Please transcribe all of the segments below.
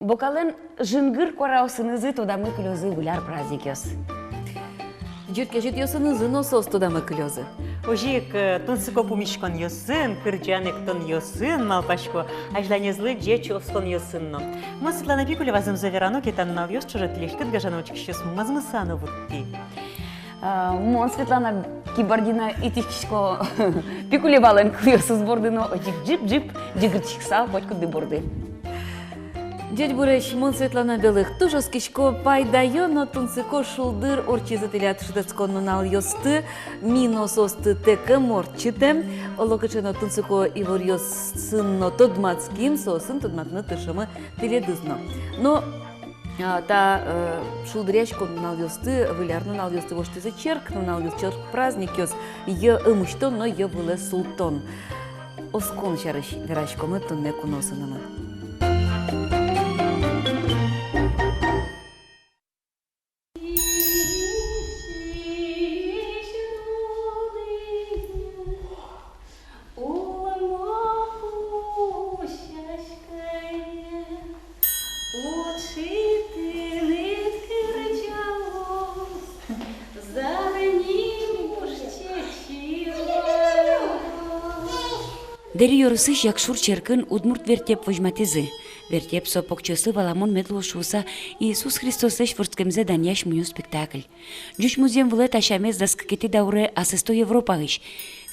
Бокален жынгыр кораусынызы тодамы клёзы выляр праздникёс. Жиркежит йосынызы носос тодамы клёзы. Ожик тунсыко пумишкон йосын, кырджаныктон йосын, малпашко, ажланезлы джечовскон йосынно. Мы Светлана Пикулева замзаверано кетаннал йос чужат лешкет гажановчик щас мазмысану вутти. Мон Светлана Кибардина итичко Пикулевален клёсыз бордыно ожик джип-джип джигырчикса почку дыборды. Дядь Буреш, мон Светлана Белых, тоже скичко пайдайо, но тунцыко шулдыр орчизателят шдецконно нал йосты, минососты текы морчите, олокачено тунцыко ивор йосынно тодмацким сосын тодмакны тышымы теледызно. Но та шулдырячко нал йосты, вылярно нал йосты воштызы черк, но нал йос черк праздник йос, е ымыштон, но е выле султон. Оскон чарыш верачко мы тонне куносынымы. Дери yorısış yakşur çerkın udmurt vertep vajmatizi. Vertep sopokçosu valamon medloşusa Иисус Христос върткемзе даняш мою спектакль. Джуш музеем влет ашамез заскакети дауре асесто Европагиш.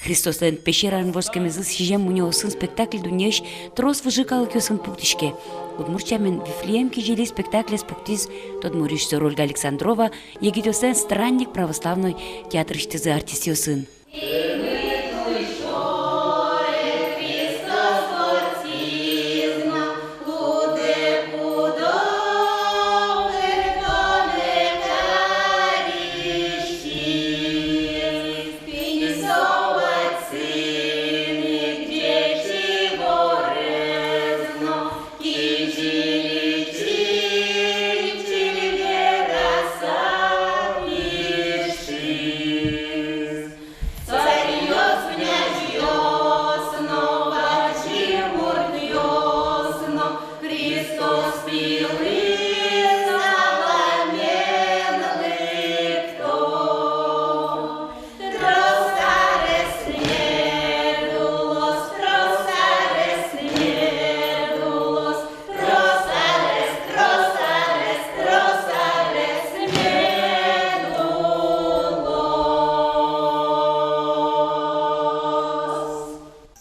Христос лен пещеран воскемезы сижем муньо осын спектакль дунеш трос выжикал кёсын пуктишке. Удмурчамен Вифлеем кижели спектакль спуктиз тодму режиссер Ольга Александрова егидосен странник православной театрыштызы артистиосын.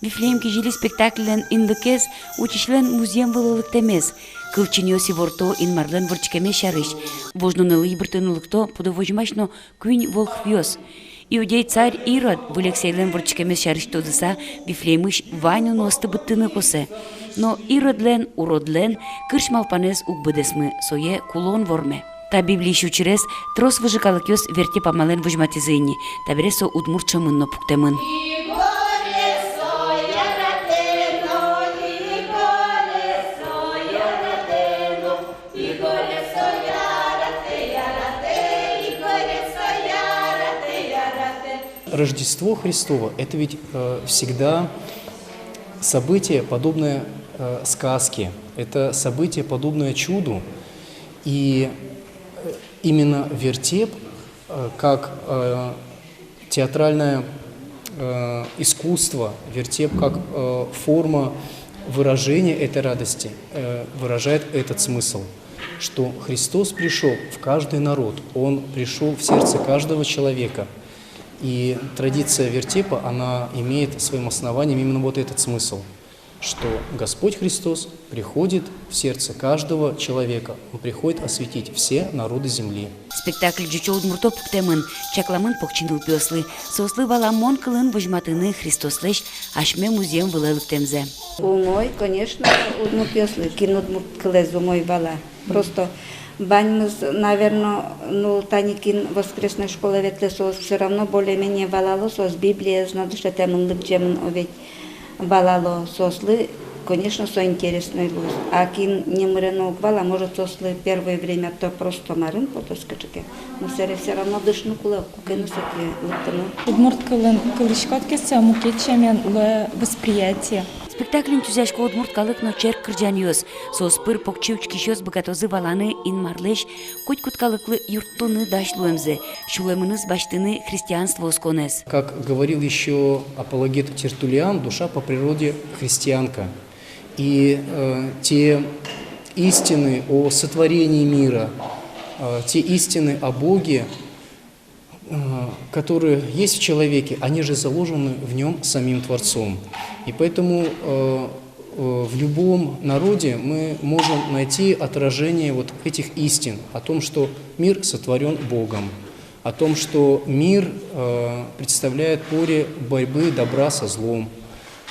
Вифлеем кижили спектаклен индыкез учишлен музеем вылылыктемез. Кылчиньоси ворто инмарлен ворчкеме шарыш. Вожнунылы ибртынулыкто подовожмашно кюнь волхвёс. Иудей царь Ирод вылексейлен ворчкеме шарыш тодыса Вифлеемыш вайну носты быттыны косе. Но Иродлен, уродлен, кырш малпанез укбыдесмы, сое кулон ворме. Та Библии шучерес трос выжикалык ёс верте памален вожматизыйни, табересо удмурчамынно пуктемын. Рождество Христово – это ведь всегда событие, подобное сказке, это событие, подобное чуду. И именно вертеп, как театральное искусство, вертеп как форма выражения этой радости, выражает этот смысл, что Христос пришел в каждый народ, Он пришел в сердце каждого человека. И традиция вертепа, она имеет своим основанием именно вот этот смысл, что Господь Христос приходит в сердце каждого человека. Он приходит осветить все народы земли. Спектакль джучо удмурто пуктемын, чакламын покчиныл пёслы, сослы валамон кылын вожматыны Христослеш, ашме музеем вылылыктемзе. Умой, конечно, удмурт пёслы, кин удмурт кылез умой вала. Просто баньмыз, наверное, ну, таникин воскресной школы ветлесос все равно более-менее валало сос Библия, знал, что темын лыкчемын овет валало сослы, конечно, со интересной луз. А кин не мырено вала, может, сослы первое время то просто марын потоскачеке, но все равно дышну кулавку, кенусаки лыктану. Удмурт кылышкот кесе мукетчемен восприятие. Спектаклин тюзяшко удмурт калыкно чер кырджаньёс. Соспыр покчевч кишёс богатозы валаны инмарлеш, коть-кут калыклы юрттуны дашлуэмзе, шулемыныз баштыны христианство осконез. Как говорил еще апологет Тертуллиан, душа по природе христианка. И те истины о сотворении мира, те истины о Боге, которые есть в человеке, они же заложены в нем самим Творцом. И поэтому в любом народе мы можем найти отражение вот этих истин о том, что мир сотворен Богом, о том, что мир представляет поле борьбы добра со злом,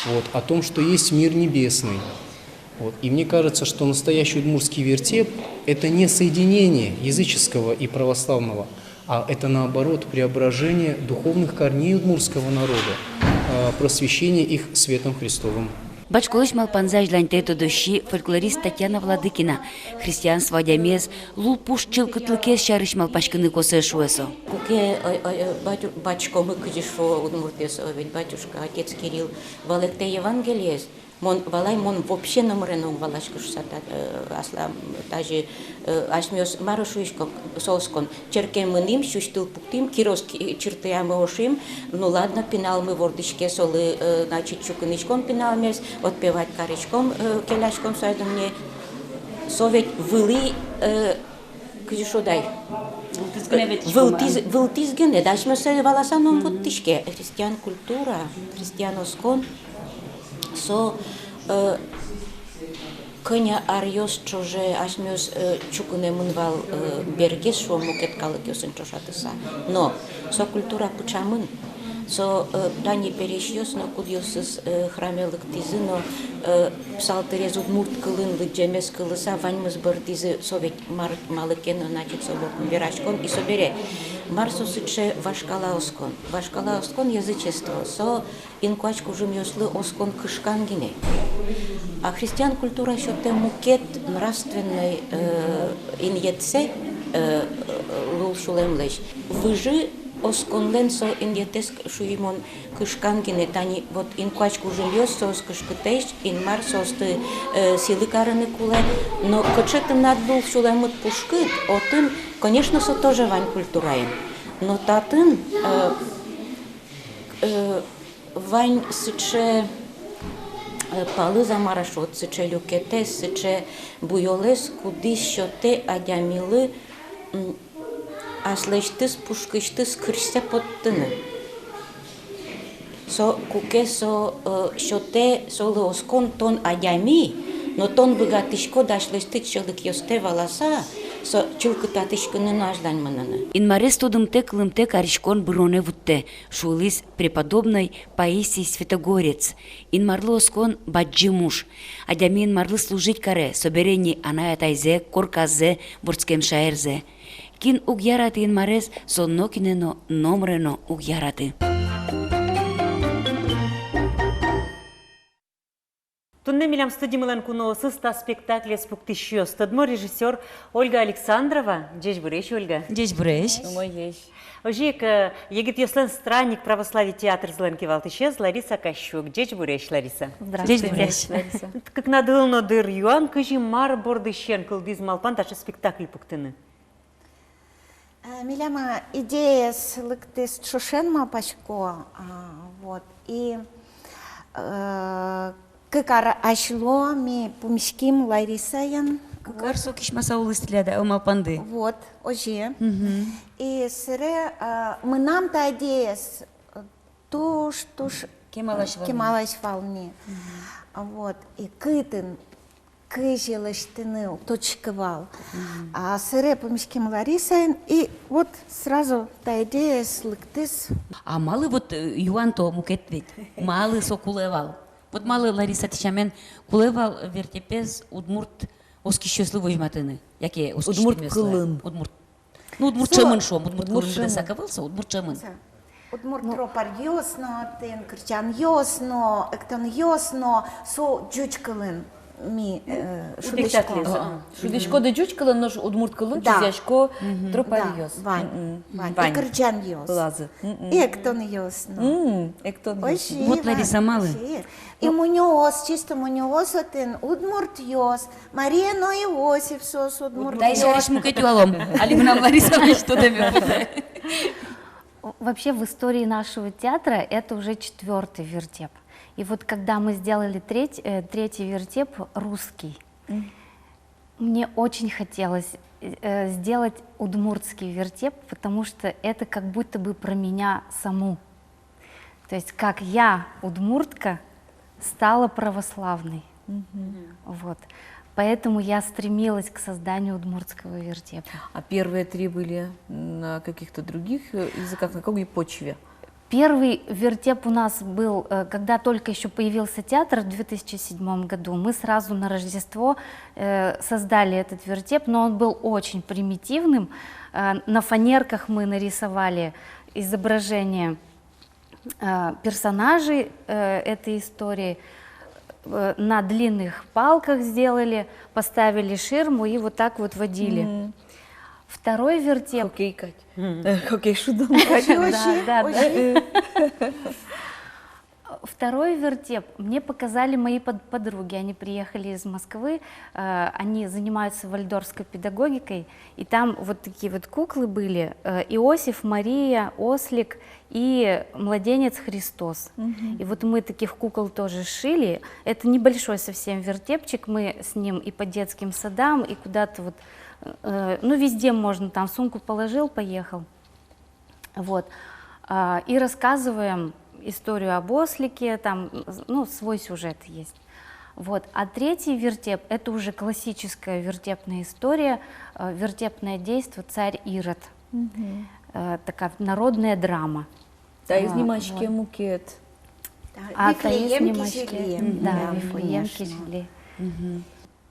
вот, о том, что есть мир небесный. Вот. И мне кажется, что настоящий удмуртский вертеп – это не соединение языческого и православного, а это, наоборот, преображение духовных корней удмуртского народа, просвещение их светом Христовым. Бачколыш малпанза жлантето дощи фольклорист Татьяна Владыкина. Христианство адямез лул пуш чылкытлыкес шарыш малпашкыны косы шуэсо. Куке батюшка мы кыжишо удмуртес, ведь батюшка, отец Кирилл, валекте Евангелиес, мон валай мон вообще номерено валашка шусата асла даже ашмёс марушуишко соскон черкен мыним шуштыл пуктим кирос чертыя мы ошим, ну ладно пинал мы вордышке солы значит чукынычком пиналмес, отпевать карычком келяшком сайду мне совет вылы кыжишо дай вылтизгене дашмёс валасаном вот тишке христиан культура христианоскон со коня арьос чоже ашмёс чукуне мунвал бергес шо мукет калыкёсын чошатыса. Но со культура пучамын, со дани перешьёс, но кудьёсыз храмелык тизы, но псалтырез удмурт кылын лыджемес кылыса ваньмыз бар тизы совет малыкено значит собор верашкон и собере. Марсо сыче вашкала оскон язычество, со инкуачку жумёслы оскон кышкангине. А христиан культура еще те мукет нравственной иньетсе лулшулемлеш. Выжи осконлен со иньетес шуимон кышкангине, тани вот инкуачку жумёс сос кышкытеш, инмар состы силы караны куле, но кочетым над лулшулемут пушкыт, отын, конечно, со тоже вань культураен. Но татын вань сыче палы замарашот, сыче люкетес, сыче буйолес, кудис шоте адямилы аслештыс пушкыштыс кырсе поттыны. Со куке со шоте солы оскон тон адями, но тон богатышко дашлештыч шылык ёсте валаса, со чулкытатышкыны нажданмананы. Инмарес тодымте кылымте каришкон броне вутте, шулис преподобной Паисий Святогорец. Инмарлы оскон баджи муж. Адями инмарлы служить каре, соберени аная тайзе, корказзе, борцкем шаерзе. Кин угяраты инмарес, сонно кинено, номрено угяраты. Тунне милям студимылан куно сыста спектакле спуктищё. Стадмо режиссер Ольга Александрова. Джеш буреш, Ольга. Джеш буреш. Мой есть. Ожик, егит ёслен странник православия театр зленки валтышез Лариса Кащук. Джеш буреш, Лариса. Здравствуйте, Лариса. Как надылно дыр юан, кажи мар бордыщен кылдиз малпан, даже спектакль пуктыны. Миляма идея с лыктыс шушен малпашко, вот, и как ашло ми помешким Ларисаян. Карсо кишмаса улыстляда, малпанды. Вот, оже. И сыре мы нам та идея с туш кемалаш волне. Вот, и кытын кыжилыштыны точковал. А сыре помешким Ларисаян, и вот сразу та идея с лыктыс. А малы вот юан то мукет ведь, малы со кулевал. Вот малы Лариса Тишамен кулевал вертепез удмурт оскищёслы вожматыны. Яке Удмурт кылын. Удмурт. Ну удмурт чемын шо, удмурт кылын беде сакавылса, удмурт чемын. Удмурт тропар ёсно, тен кырчан ёсно, эктон ёсно, со джучкылын. ми Спектакль. Шудешко де джуч кылын, но удмурт кылын, Да. чизяшко Да, тропарьёс. Вань. Вань. И кырджан йос. Лазы. И эктон йос. Эктон. Оши, Вот Лариса Малы. оши. И муниос, чисто муниос отын, удмурт йос. Мария но Иосиф сос удмурт Дай йос. шариш мукет юалом. Али нам Лариса что тебе. Вообще в истории нашего театра это уже 4-й вертеп. И вот когда мы сделали третий вертеп русский, мне очень хотелось сделать удмуртский вертеп, потому что это как будто бы про меня саму. То есть как я, удмуртка, стала православной. Вот. Поэтому я стремилась к созданию удмуртского вертепа. А первые 3 были на каких-то других языках, на какой почве? Первый вертеп у нас был, когда только еще появился театр в 2007 году. Мы сразу на Рождество создали этот вертеп, но он был очень примитивным. На фанерках мы нарисовали изображение персонажей этой истории, на длинных палках сделали, поставили ширму и вот так вот водили. Второй вертеп... Хоккей, Кать. Хоккей шудом. Да. Второй вертеп мне показали мои подруги. Они приехали из Москвы, они занимаются вальдорфской педагогикой, и там вот такие вот куклы были: Иосиф, Мария, Ослик и младенец Христос. И вот мы таких кукол тоже шили. Это небольшой совсем вертепчик, мы с ним и по детским садам, и куда-то вот, ну везде можно, там сумку положил, поехал. Вот. И рассказываем историю об ослике, там, ну, свой сюжет есть. Вот. А третий вертеп – это уже классическая вертепная история, вертепное действо «Царь Ирод». Такая народная драма. Да, из Немачки мукет. А Вифлеем Таис кишелем. Да, Да, Вифлеем конечно. кишели.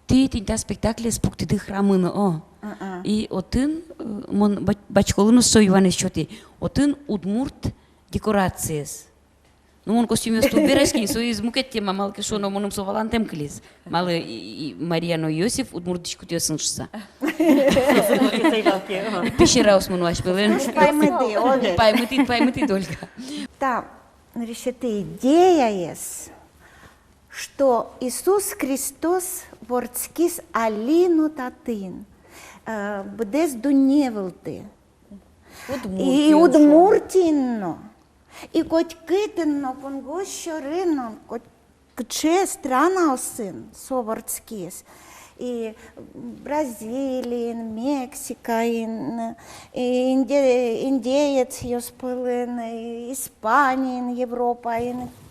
Ти тинта спектакле спуктиды храмыны о. И отын мон бачколыны союваны счеты. Отын удмурт декорациес. Ну мон костюме сту берешки, союз мукет тема малки шоно моным совалантем клис. Малы Марияно Йосиф удмурт дискутиосын шса. Пещера осману ашпелен. Паймыды, овер. Паймыты только. Там, решите, идея есть, что Иисус Христос ворцкис алину татин, бдес дуневлты, и удмуртинно, и коть кытынно, понго щорынно, коть кче страна сын, соворцкис, и Бразилиен, Мексика, индеец йоспылын, Испанien, Европа,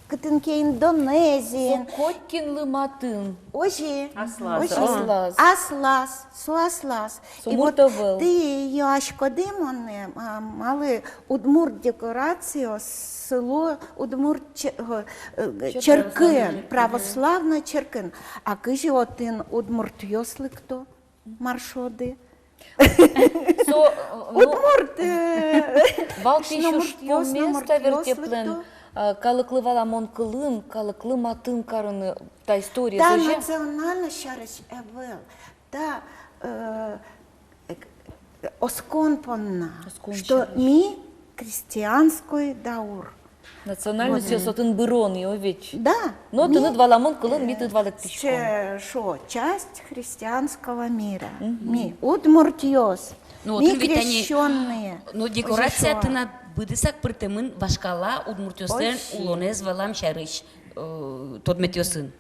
кытынке Индонезиен. Коткин лыматын. Ожи. Аслас. Аслас. Аслас. Суаслас. Со И вот муртовел. ты ее ашкодимоне, мали удмурт декорацию, село удмурт Черкин, православна Черкин. А кижи один удмурт йосли хто? Маршоди. Удмурт. Валки еще Шномурт что йос, место номурт йосли вертеплен. хто? Калыклы валамон кылын, калыклы матын карыны. Та история Да, заже. национально шарыш эвел. Да, осконпонна, что ми крестьянской даур. Национальность ее сотын бырон, ее ведь. Да. Но ты над валамон кылын, ми ты двалек пичкон. Шо, часть христианского мира. Ми удмуртьёс, Ну, ми вот ведь они- крещенные. Но декорация Ожи шо. тына быдысак пыртымын башкала удмуртёстен Ой. улонез валам шарыш тот метёсын.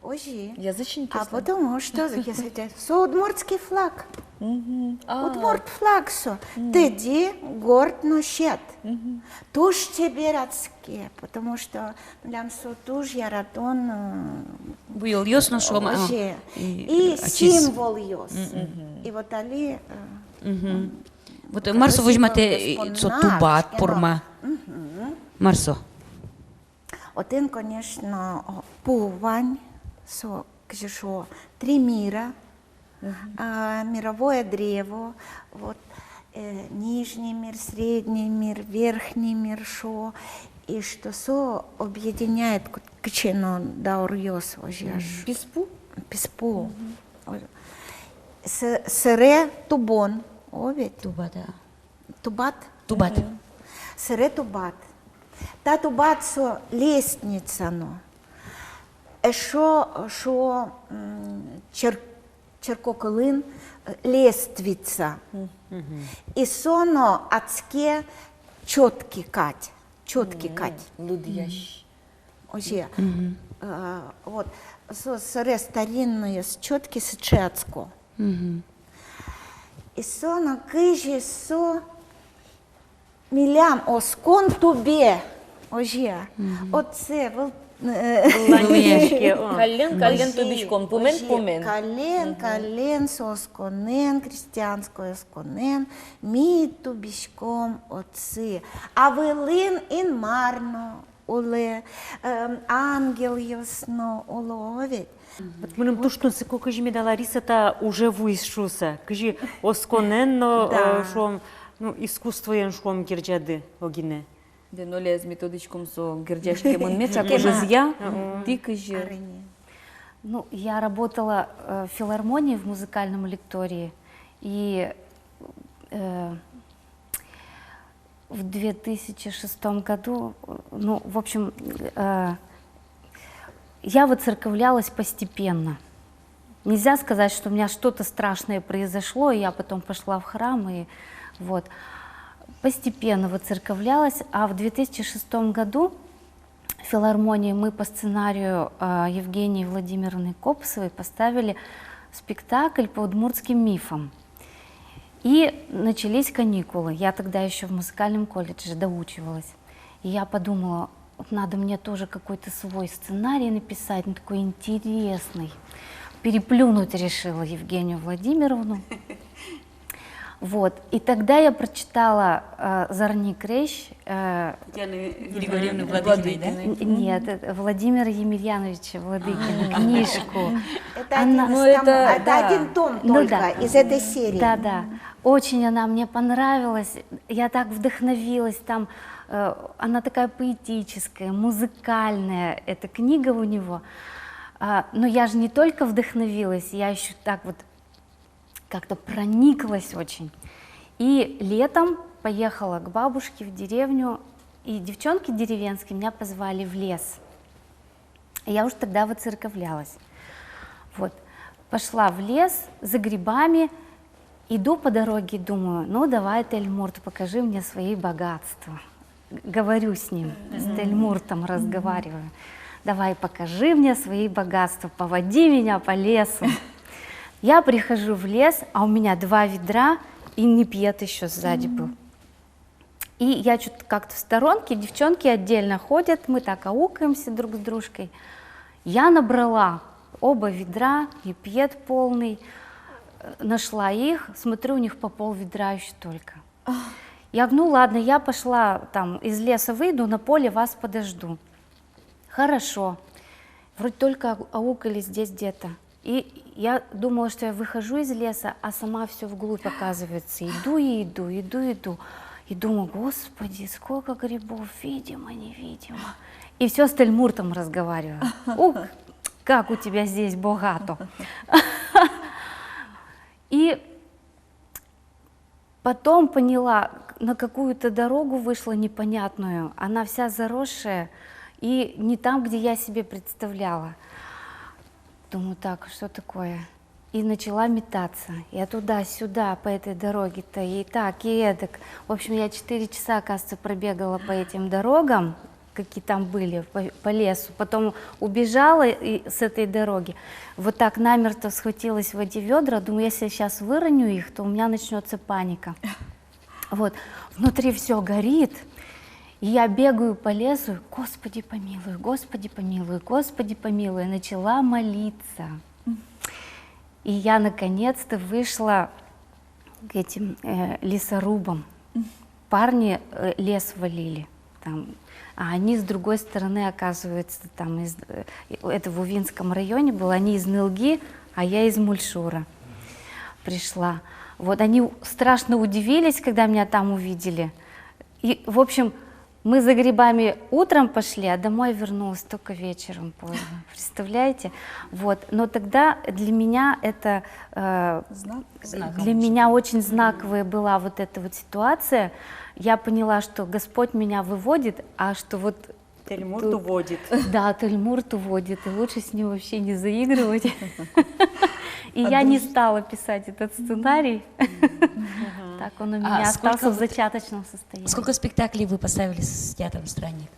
Ожи. Язычники. А потому что, если со удмуртский флаг. А, Удмурт флаг со. Ты горд носит. Туж тебе радские, потому что нам со туж я радон. Был ёсно шома. Ожи. И символ ёс. И вот али. Вот Марсо возьмате Короче, со наш, тубат кіно. порма. Марсо. Один, конечно, пувань, со, кжешо, 3 мира, мировое древо, вот, нижний мир, средний мир, верхний мир, шо, и что со объединяет кчено даурьос ожеш. Писпу? писпу. Сыре тубон. Овет. Тубата. Тубат. Тубат. Сыре тубат. Та тубат со лестница, но. Шо черкоколын лествица. И соно ацке четки кать. Четки кать. Лудящ. Оже. Вот. Сыре старинные с четки с чецко. И соно кыжи со милям оскон тубе. Оже. Оце Ланечки, о. Кален тобічком, помен. Кален сосконен, християнською сконен, мі тубічком оци. А велин ін марно уле, ангел ясно уловить. Вот мы нам то, что сколько же медала риса-то уже вышуса, кажи осконенно, что ну искусство ен шом кирджады огине. Деноле з методичком со гердяшки меча кожа з'я, тільки же. Ну, я работала в филармонии в музыкальном лектории, и в 2006 году, ну, в общем, я выцерковлялась постепенно. Нельзя сказать, что у меня что-то страшное произошло, и я потом пошла в храм, и вот. Постепенно выцерковлялась, а в 2006 году в филармонии мы по сценарию Евгении Владимировны Копсовой поставили спектакль по удмуртским мифам. И начались каникулы. Я тогда еще в музыкальном колледже доучивалась. И я подумала, вот надо мне тоже какой-то свой сценарий написать, ну, такой интересный. Переплюнуть решила Евгению Владимировну. Вот. И тогда я прочитала Зорни Крещ. Татьяны Григорьевны Владыкиной, да? Нет, это Владимира Емельяновича Владыкина, книжку. Это один том только из этой серии. Да. Очень она мне понравилась. Я так вдохновилась. Там она такая поэтическая, музыкальная. Эта книга у него. Но я же не только вдохновилась, я еще так вот как-то прониклась очень. И летом поехала к бабушке в деревню, и девчонки деревенские меня позвали в лес. И я уже тогда выцерковлялась. Вот. Пошла в лес за грибами, иду по дороге, думаю, ну давай, Тельмурт, покажи мне свои богатства. Говорю с ним, с Тельмуртом разговариваю. Давай, покажи мне свои богатства, поводи меня по лесу. Я прихожу в лес, а у меня 2 ведра, и непьет еще сзади был. И я что-то как-то в сторонке, девчонки отдельно ходят, мы так аукаемся друг с дружкой. Я набрала оба ведра, непьет полный, нашла их, смотрю, у них по пол ведра еще только. Я говорю, ну ладно, я пошла там из леса выйду, на поле вас подожду. Хорошо, вроде только аукали здесь где-то. И я думала, что я выхожу из леса, а сама все вглубь оказывается. Иду и иду. И думаю, господи, сколько грибов, видимо, невидимо. И все с Тельмуртом разговариваю. Ух, как у тебя здесь богато. И потом поняла, на какую-то дорогу вышла непонятную. Она вся заросшая и не там, где я себе представляла. Думаю, так, что такое? И начала метаться. Я туда-сюда по этой дороге-то, и так, и эдак. В общем, я 4 часа, оказывается, пробегала по этим дорогам, какие там были, по лесу. Потом убежала с этой дороги. Вот так намертво схватилась в эти ведра. Думаю, если я сейчас выроню их, то у меня начнется паника. Вот. Внутри все горит. И я бегаю по лесу, Господи помилуй, Господи помилуй, Господи помилуй. Я начала молиться. И я наконец-то вышла к этим лесорубам. Парни лес валили, там, а они с другой стороны, оказывается, там это в Увинском районе было, они из Нылги, а я из Мульшура пришла. Вот они страшно удивились, когда меня там увидели. И, в общем, Мы за грибами утром пошли, а домой вернулась только вечером поздно. Представляете? Вот. Но тогда для меня это для меня очень знаковая была вот эта вот ситуация. Я поняла, что Господь меня выводит, а что вот Тельмурт тут- уводит. Да, Тельмурт уводит, и лучше с ним вообще не заигрывать. И я не стала писать этот сценарий. Так он у меня сколько остался в вот- зачаточном состоянии. Сколько спектаклей вы поставили с театром «Странник»?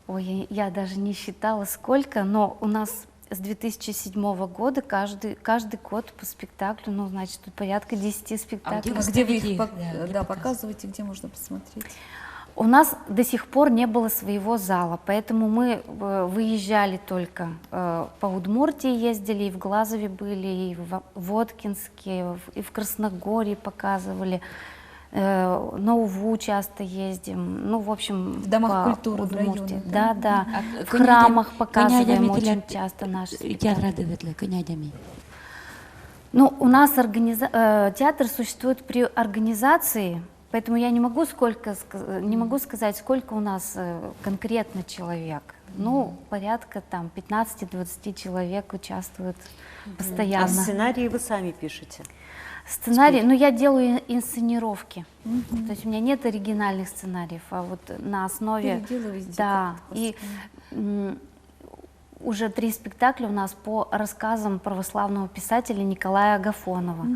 Ой, я даже не считала сколько, но у нас с 2007 года каждый год по спектаклю, ну, значит, тут порядка 10 спектаклей. вы Где вы их Да, показываете, где можно посмотреть? У нас до сих пор не было своего зала, поэтому мы выезжали только по Удмуртии, ездили, и в Глазове были, и в Воткинске, и в Красногорье показывали, на Уву часто ездим, ну, в общем, В домах по культуры, в Удмуртии. районах, Да, да? да, в храмах показываем Конями очень телят- часто наши спектакли. Театр Радовитля, конями. Ну, у нас театр существует при организации, поэтому я не могу сказать, сколько у нас конкретно человек. Ну, порядка там 15-20 человек участвуют А постоянно. сценарии вы сами пишете? Сценарий, ну, я делаю инсценировки. То есть у меня нет оригинальных сценариев, а вот на основе... Переделываете Да, как-то и уже 3 спектакля у нас по рассказам православного писателя Николая Агафонова.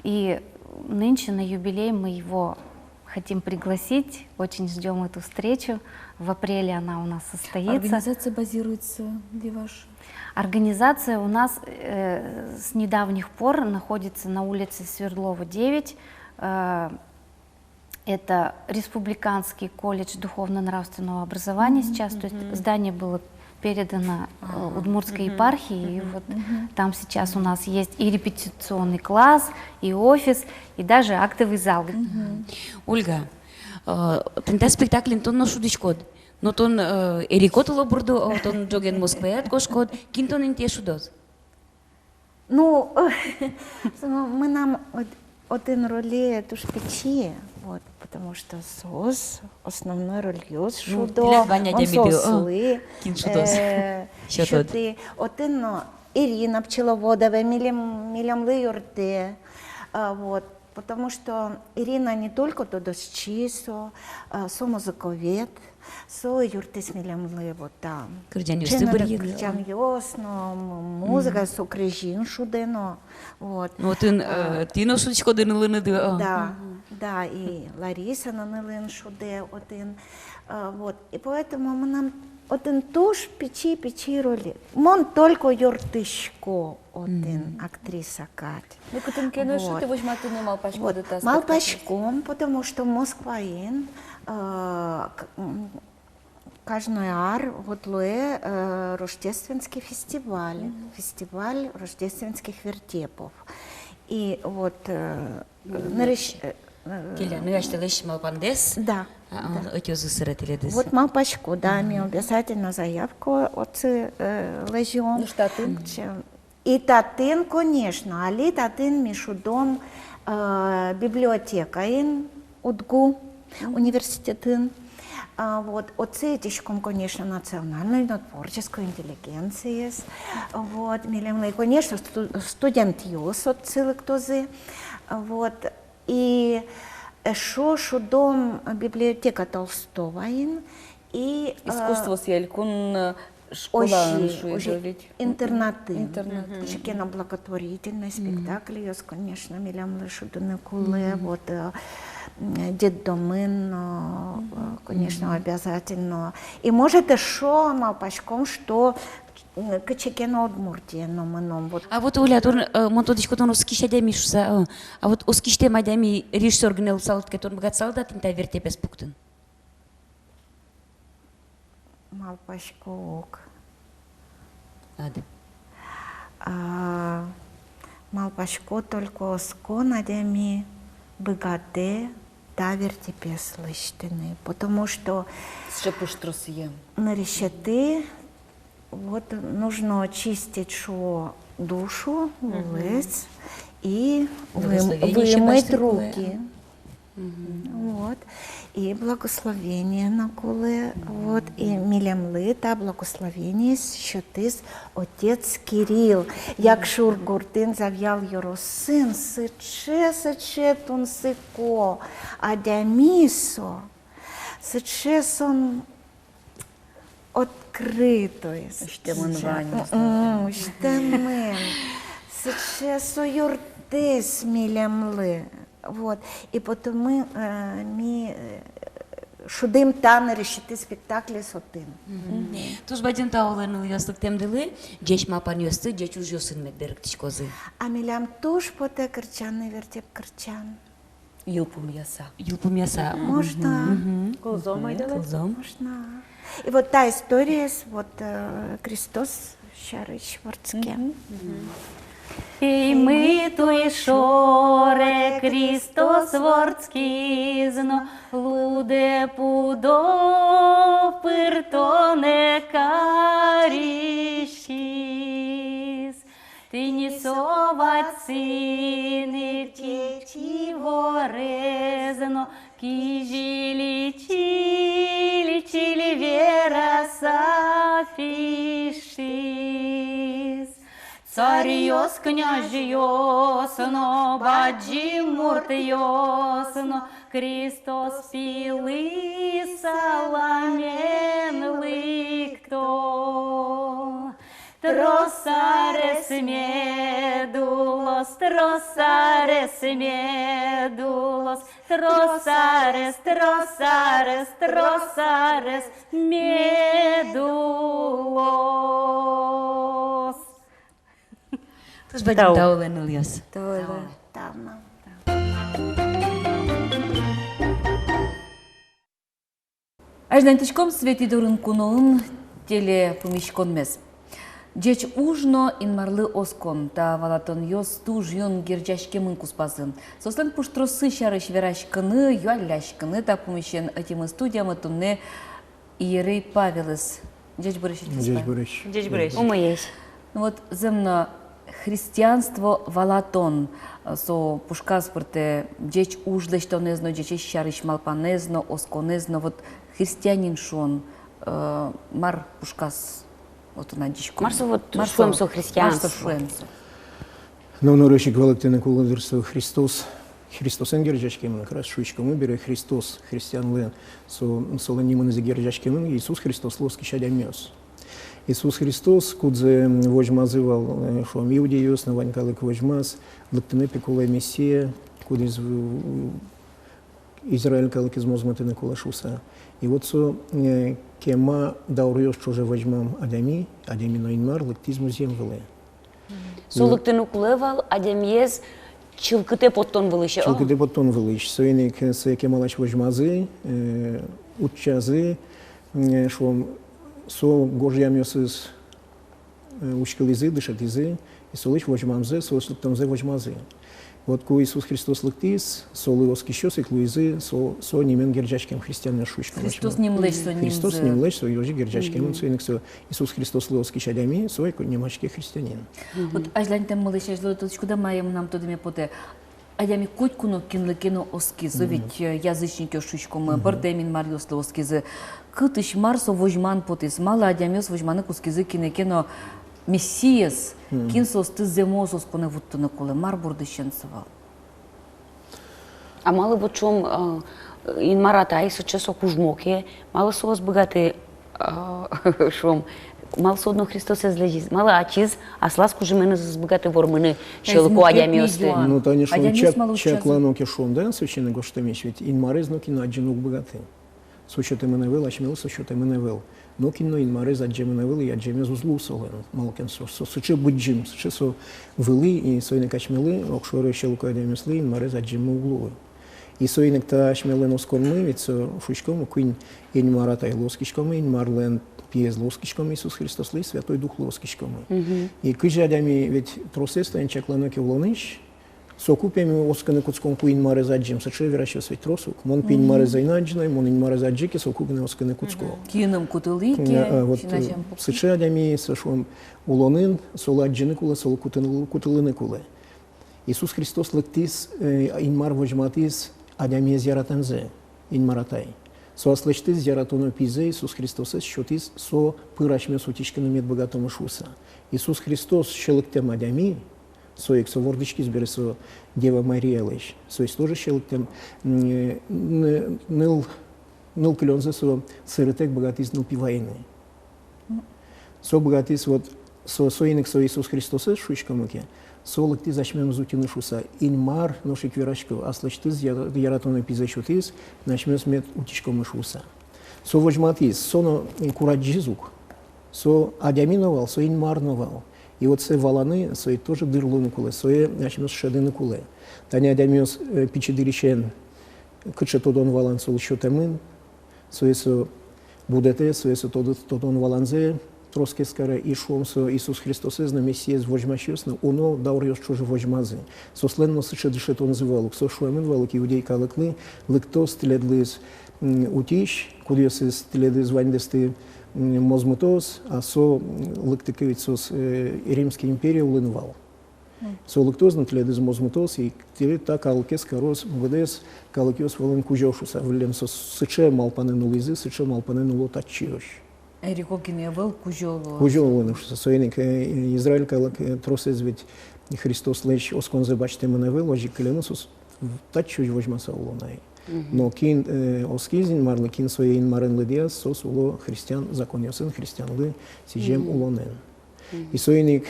И нынче на юбилей мы его хотим пригласить, очень ждем эту встречу. В апреле она у нас состоится. Организация базируется где ваша? Организация у нас с недавних пор находится на улице Свердлова, 9. Это Республиканский колледж духовно-нравственного образования сейчас. То есть здание было передано Удмуртской епархии. И вот там сейчас у нас есть и репетиционный класс, и офис, и даже актовый зал. Ольга, тента спектаклин тонно шудичкод, но тон эрикотуло бурду, тон джоген Москваят кошкод, кинтон инте шудос. Ну, мы нам один ролі туж печі, от, тому що сос, основною ролью шудо, для Ваня он дябі бі, сосли, кін шудос. Що що тут? ти, один, Ірина Пчеловодова, мілямли юрти, вот, потому что Ирина не только тудосчи, со музыковед, со юртис милямли вот там. Кырджан юсты бір еді. Кырджан ясно, музыка со крыжин шудено, вот. Ну, тино шудичкодын ылыныды. Да, да, и Лариса нанылын шуде один, вот. И поэтому мы нам один тоже печи роли. Мон только юртышко один актриса Кать. Ну, кутынкені Вот. що ти возьмати не Малпашко Вот, до та Малпашком, потому что Москваин каждый ар вот луэ рождественский фестиваль, фестиваль рождественских вертепов. И вот Келя, ну я штелеш малпандес. да. Отёзы сыретеледес. Вот Малпашко, да, мы обязательно заявку от лежим. Ну, штатын? И татын, конечно, али татын мишудом библиотека ин удгу университетын. Вот, отцетичком, конечно, национальной, но творческой интеллигенции. Вот, милемлей, конечно, студент юс от целыктозы. Вот, и шудом библиотека Толстого ин. И Искусство сєлькун школа интернаты, шикена благотворительный спектакль, есть, конечно, милям лишуданы кулы, вот детдомын, конечно, обязательно. И может еще Малпашком, что качекена Удмуртия, но мы нам вот. А вот Оля, монтодичко тон оскиша деми шуса, а вот оскиште мадами режиссер гнел салт, который богат солдат, инта вертепес пуктен. Малпашкок. Ады. Малпашко только сконадями богате да вертепес лыштыны, потому что Ще пуштросіє. на решеты вот нужно очистить шо душу, лес и Благословение вымыть еще руки. Вот. И благословение на куле, вот, и милямли, та благословение щотис отец Кирил. Як Шургуртин зав'ял його син, сиче тун сико, а дямісо, сиче сон откритої. Штемен Ваня. Штемен. Сиче со юртис милямли. Вот. И потом мы шудим танери щити спектаклі сотин. Туз бадин тауларны яслык темдили, джеч мапан йосты, джеч уж йосын медберг тишкозы. А милям туш поте кырчаны вертеп кырчан. Юлпум яса. Юлпум яса. Можно. Кулзом айдала? Кулзом. Можно. И вот та история с вот Христос Щарыч Ворцке. И мы той шоре Христос ворцкизно, луде пудо пыртоне карищис. Ты не совать сыны течи ворезно, кижили чили вера сафишис. Царьос, княжьос, но баджи муртьос, Христос пилы саламен ликто. Тросарес медулос, тросарес медулос, тросарес, тросарес, тросарес медулос. Туз бадин тауларны яс. Давно. Ажнантичком свети дурын куноын теле помещконмес. Джеч ужно инмарлы оскон, та валатон йос туж йон герджашкемын куспасын. Сослен пуштросы шарыш верашкыны, юалляшкыны, та помещен этим студиямы тунне Иерей Павелес. Джеч Борисович. Джеч Борисович. Умоесь. Вот земно христианство валатон, со пушка спорте джеч ужлеш то незно, джеч шарыш малпанезно, осконезно, вот христианин шон, мар пушкас. Вот она дичко. Марсо вот шуемсо христианство. Марсо шуемсо. Но норочек валактина куладырсо Христос. Христос энгерджашкемын, как раз шуичкамы бере Христос, христиан лен, солонимын из герджашкемын, Иисус Христос лоски шадямёс. Иисус Христос, кудзе вожмазывал, шо иудеёс, на ванькалык вожмаз, лактыны пекула мессия, куд из Израиль калык из мозматына кулашуса. И вот со кема даурёс чуже вожмам адами ноинмар, лактиз музеем выле. Солыктыны кулевал, адемьез чылкыте поттон вылышы. Чылкыте поттон вылыш. Соиник се кемалач вожмазы, учазы, шо со гожьямёсыз учкализы, дышатизы, и солыч вожмамзы, солычлыктамзы вожмазы. Вот ку Иисус Христос лыктис, солы оскищёс и клуизы, со немен герджачкем христиан шушкам. Христос не млечь, со ним. Христос не млечь, со йожи герджачкем, соиник со Иисус Христос лы оскищадями, со ико немачке христианин. Вот ажлантем млечь, ажланточку да маем нам тодеме поте. Адями котькуно кинлекено оскизы, ведь язычники шушком, бардемин марьёслы оскизы. Кытыш марсо вожман потис, мало адямёс вожманы кускизы кинекено Мессиес, кинсос ты земосос коне вуттыны коле, марбурдыщенцевал. А мало вот чем инмарата и сочесо кужмоке, мало сос богатый шом, мало судно Христос излежит, мало ачиз, а слаз кужемены с богатый вормыны, щелку адямёсты. Ну, то они шон чакланоки шон, да, священный гоштамеш, ведь инмарез ноки на аджинук богатый. Сочеты меневел, ачмел, сочеты меневел. Но кино инмарез аджеменевел и аджемез узлу солен, малкен со соче буджим, соче со вели и соинек ачмелы, окшоры щелку адямесли, инмарез аджему углу. И соинек та ачмелен оскормы, ведь со шучком, куин инмарата и лоскишком, инмарлен пьез лоскишком, Иисус Христос ли, Святой Дух лоскишком. И кыжи адями, ведь тросеста инчакланоки влоныш, сокупями осканы куцком куин марезаджим, соче веращёс ведь тросук. Мон пин марезайнаджиной, мон ин марезаджики, сокупны осканы куцко. Кином кутылыки, вот соче адями сошом улонын, соладжины куле, кутылыны куле. Иисус Христос лектис, инмар вожматис, Адамиез яратанзе, ин маратай. Со аслыштыз яратону пизе Иисус Христос счетис со пырашме сутишкину мед богатому шуса. Иисус Христос щелыктем Адами, со эксо вордички сбере со Дева Мария лыш. Со есть тоже щелыктем ныл клёнзе со сырытек богатиз ныл пивайны. Со богатиз вот со инек со Иисус Христос шучкамуке. Солык ты зачмем зутину шуса. Инмар ношик верашков, а слыштыз яратону пизачутыз, начмем смет утишком шуса. Со вожматиз, со кураджизук, со адяминовал, со инмарновал. И вот се валаны, со тоже дырлуну куле, со начмем шедыны куле. Таня адямиос пичедыричен, кычетодон валан сол счетемын, со будете, со тодон валанзе, троски скоро и шум со Иисус Христос из на Мессиес вожмащёсно, оно даурьёс чуже вожмазы. Со сленно сыче дышет он звалок, со шуэмен валок иудей калыклы, лыкто стеледлыз утищ, кудьёс стеледлыз вандесты мозмутос, а со лыктыкевит сос Римской империи улынвал. Со лыктозно теледлыз мозмутос, и телет так калыкес корос МВДС калыкёс волын кужёшуса, влем со сыче малпанен улызы, сыче малпанен улот отчиёш. Эрикокине был кужолу. Кужолу, что союзник Израиль, как тросез ведь Христос лечь осконзе бачте меневел, ложик кленусус, тачуж возьмаса улонай. Но кин оскизин марлы кин своин марен ледиас сос уло христиан законёсен христиан лы сижем улонен. И союзник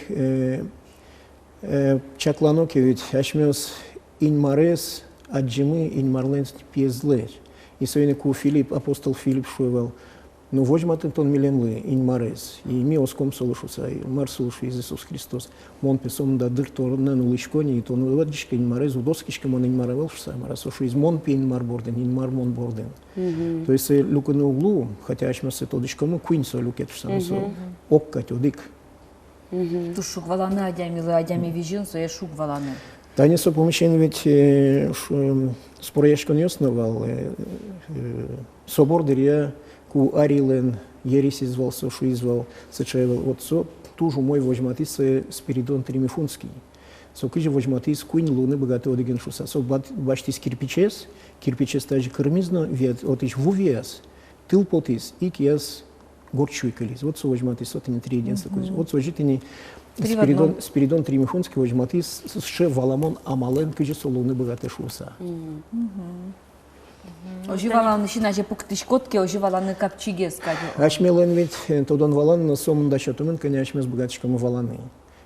чакланоке ведь ашмёс ин марес аджимы ин марлен пьезле. И союзник у Филипп апостол Филипп шуевал. Ну, возьматен тон милемлы, ин марес, и ми оском солушуса, и мар солушу Иисус Христос. Мон песом да дыртор нен улышкони, и тон владичка ин марес, удоскишка мон ин маравелшуса, марасошу из мон пи ин мар борден, ин мар мон борден. То есть люка на углу, хотя ашмасе тодичкому куинсо люкетшуса, со оккать одик. Ту шук валаны адями вижен, со я шук валаны. Таня со помещен ведь споряшкон ясновал, собор дырья, ку Арилен ересь извал, сошу извал, сочаевал. Вот со тужу мой возьматис Спиридон Тримифунский. Со кыжи возьматис куин луны богатый одиген шуса. Со бачтис кирпичес тажи кырмизно, вет от иш вувиас, тыл потис, и киас горчуйкалис. Вот со возьматис, вот они три единства. Вот со житини Спиридон Тримифунский возьматис, ше валамон амален кыжи со луны богатый шуса. Оживаланы шинаже пуктышкотке, оживаланы капчиге скажу. Ашмелен ведь тодон валан на сомн дачатумен, коня ашмес богатчиком валаны.